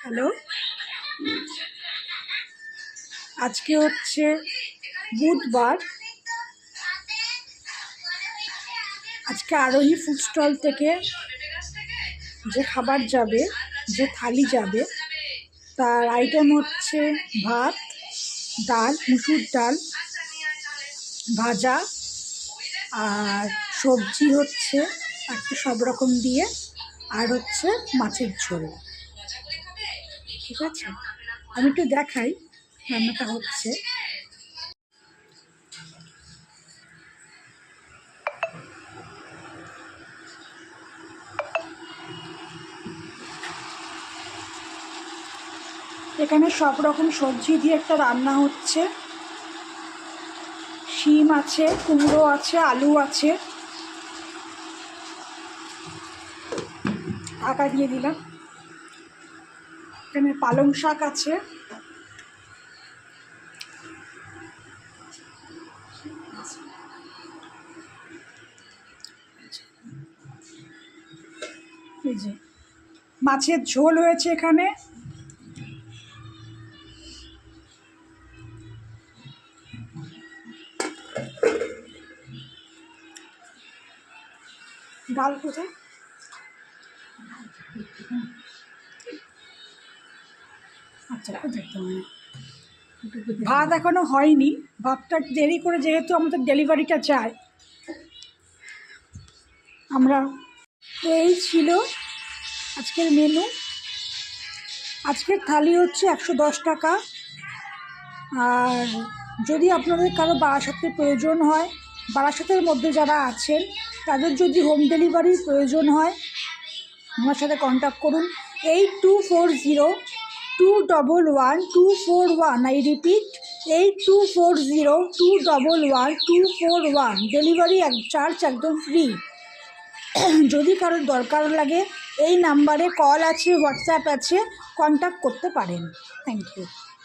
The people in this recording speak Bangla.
হ্যালো, আজকে হচ্ছে বুধবার। আজকে আরোহী ফুড স্টল থেকে যে খাবার যাবে, যে থালি যাবে, তার আইটেম হচ্ছে ভাত, ডাল, মুসুর ডাল, ভাজা আর সবজি হচ্ছে একটা সব রকম দিয়ে, আর হচ্ছে মাছের ঝোল। ঠিক আছে, আমি একটু দেখাই রান্নাটা হচ্ছে। এখানে সব রকম সবজি দিয়ে একটা রান্না হচ্ছে। শিম আছে, কুমড়ো আছে, আলু আছে। ঢাকা দিয়ে দিলাম। এখানে পালং শাক আছে, এই যে মাছের ঝোল হয়েছে এখানে। ডাল কোথায়? আচ্ছা, দেখতে হবে না। ভাত এখনো হয়নি, ভাতটা দেরি করে, যেহেতু আমাদের ডেলিভারিটা যায়। আমরা এই ছিল আজকের মেনু। আজকের থালি হচ্ছে 110 টাকা। আর যদি আপনাদের কারো বারাসাতের প্রয়োজন হয়, বারাসাতের মধ্যে যারা আছেন তাদের যদি হোম ডেলিভারির প্রয়োজন হয়, আমার সাথে কন্ট্যাক্ট করুন। 8240211241। I repeat, 8240211241। ডেলিভারি চার্জ একদম ফ্রি। যদি কারোর দরকার লাগে, এই নাম্বারে কল আছে, হোয়াটসঅ্যাপ আছে, কন্ট্যাক্ট করতে পারেন। Thank you.